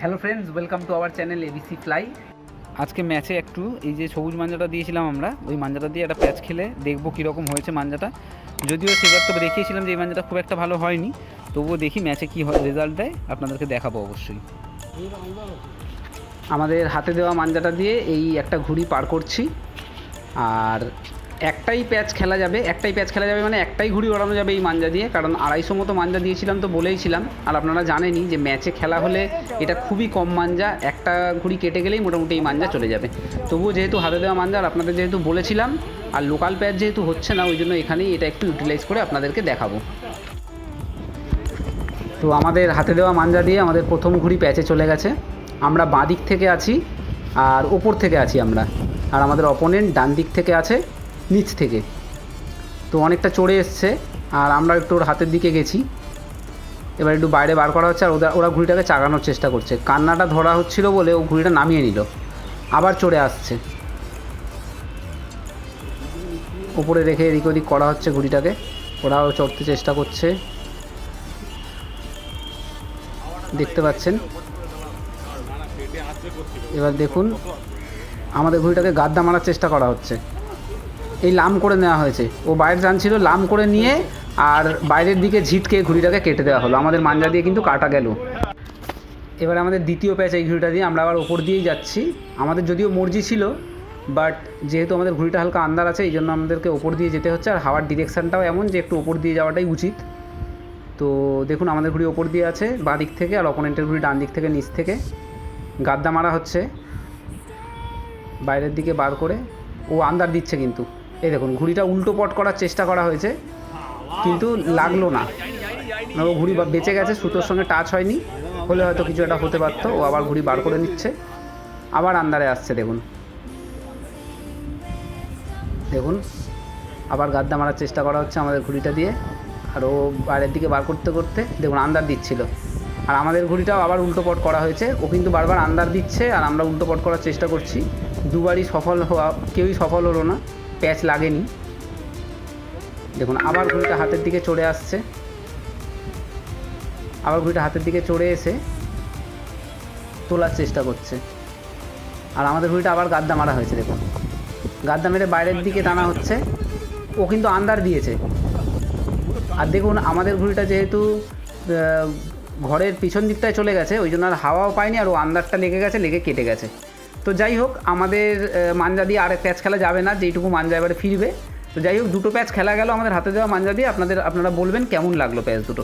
Hello friends, welcome to our channel ABC fly. আজকে ম্যাচে একটু এই যে সবুজ মাঞ্জাটা দিয়েছিলাম আমরা, ওই মাঞ্জাটা দিয়ে একটা প্যাচ খেলে দেখবো কীরকম হয়েছে মাঞ্জাটা। যদিও সেবার তো দেখিয়েছিলাম যে এই মাঞ্জাটা খুব একটা ভালো হয়নি, তবুও দেখি ম্যাচে কী রেজাল্ট দেয়, আপনাদেরকে দেখাবো অবশ্যই। আমাদের হাতে দেওয়া মাঞ্জাটা দিয়ে এই একটা ঘুড়ি পার করছি, আর একটাই প্যাচ খেলা যাবে মানে একটাই ঘুড়ি ওড়ানো যাবে এই মাঞ্জা দিয়ে, কারণ 250 মতো মাঞ্জা দিয়েছিলাম তো বলেইছিলাম। আর আপনারা জানেনই যে ম্যাচে খেলা হলে এটা খুবই কম মাঞ্জা, একটা ঘুড়ি কেটে গেলেই মোটামুটি এই মাঞ্জা চলে যাবে। তবুও যেহেতু হাতে দেওয়া মাঞ্জা আর আপনাদের যেহেতু বলেছিলাম, আর লোকাল প্যাচ যেহেতু হচ্ছে না, ওই জন্য এখানেই এটা একটু ইউটিলাইজ করে আপনাদেরকে দেখাবো। তো আমাদের হাতে দেওয়া মাঞ্জা দিয়ে আমাদের প্রথম ঘুড়ি প্যাচে চলে গেছে। আমরা বাঁ দিক থেকে আছি আর ওপর থেকে আছি আমরা, আর আমাদের অপোনেন্ট ডান দিক থেকে আছে নিচ থেকে। তো অনেকটা চড়ে এসছে আর আমরা একটু ওর হাতের দিকে গেছি, এবার একটু বাইরে বার করা হচ্ছে, আর ওরা ঘুড়িটাকে চাগানোর চেষ্টা করছে। কান্নাটা ধরা হচ্ছিল বলে ও ঘুড়িটা নামিয়ে নিল, আবার চড়ে আসছে, ওপরে রেখে এদিক ওদিক করা হচ্ছে ঘুড়িটাকে, ওরাও চড়তে চেষ্টা করছে, দেখতে পাচ্ছেন। এবার দেখুন আমাদের ঘুড়িটাকে গাদ্দা মারার চেষ্টা করা হচ্ছে, এই লাম করে নেওয়া হয়েছে, ও বাইরে টানছিল, লাম করে নিয়ে আর বাইরের দিকে ঝিটকে ঘুড়িটাকে কেটে দেওয়া হলো, আমাদের মাঞ্জা দিয়ে কিন্তু কাটা গেল। এবার আমাদের দ্বিতীয় প্যাচ এই ঘুড়িটা দিয়ে, আমরা আবার ওপর দিয়েই যাচ্ছি। আমাদের যদিও মর্জি ছিল, বাট যেহেতু আমাদের ঘুড়িটা হালকা আন্দার আছে, এই জন্য আমাদেরকে ওপর দিয়ে যেতে হচ্ছে, আর হাওয়ার ডিরেকশানটাও এমন যে একটু ওপর দিয়ে যাওয়াটাই উচিত। তো দেখুন আমাদের ঘুড়ি ওপর দিয়ে আছে বাঁ দিক থেকে, আর অপোনেন্টের ঘুড়ি ডান দিক থেকে নিচ থেকে গাদ্দা মারা হচ্ছে বাইরের দিকে বার করে, ও আন্দার দিচ্ছে কিন্তু। এই দেখুন ঘুড়িটা উল্টো পট করার চেষ্টা করা হয়েছে কিন্তু লাগলো না, ও ঘুড়ি বেঁচে গেছে, সুতোর সঙ্গে টাচ হয়নি, হলে হয়তো কিছু একটা হতে পারতো। ও আবার ঘুড়ি বার করে নিচ্ছে, আবার আন্দারে আসছে, দেখুন দেখুন আবার গাদ্দা মারার চেষ্টা করা হচ্ছে আমাদের ঘুড়িটা দিয়ে, আর ও বাইরের দিকে বার করতে করতে দেখুন আন্দার দিচ্ছিল। আর আমাদের ঘুড়িটাও আবার উল্টো পট করা হয়েছে, ও কিন্তু বারবার আন্দার দিচ্ছে আর আমরা উল্টো পট করার চেষ্টা করছি, দুবারই সফল হওয়া, কেউই সফল হলো না, প্যাচ লাগেনি। দেখুন আবার ঘুড়িটা হাতের দিকে চড়ে আসছে, আবার ঘুড়িটা হাতের দিকে চড়ে এসে তোলার চেষ্টা করছে, আর আমাদের ঘুড়িটা আবার গাদ্দা মারা হয়েছে, দেখুন গাদ্দা মেরে বাইরের দিকে টানা হচ্ছে, ও কিন্তু আন্দার দিয়েছে। আর দেখুন আমাদের ঘুড়িটা যেহেতু ঘরের পিছন দিকটায় চলে গেছে, ওই জন্য আর হাওয়াও পায়নি, আর ও আন্দারটা লেগে গেছে, লেগে কেটে গেছে। তো যাই হোক, আমাদের মাঞ্জা দিয়ে আর প্যাচ খেলা যাবে না, যেইটুকু মাঞ্জা এবারে ফিরবে। তো যাই হোক, দুটো প্যাচ খেলা গেল আমাদের হাতে দেওয়া মাঞ্জা দিয়ে। আপনারা বলবেন কেমন লাগলো প্যাচ দুটো।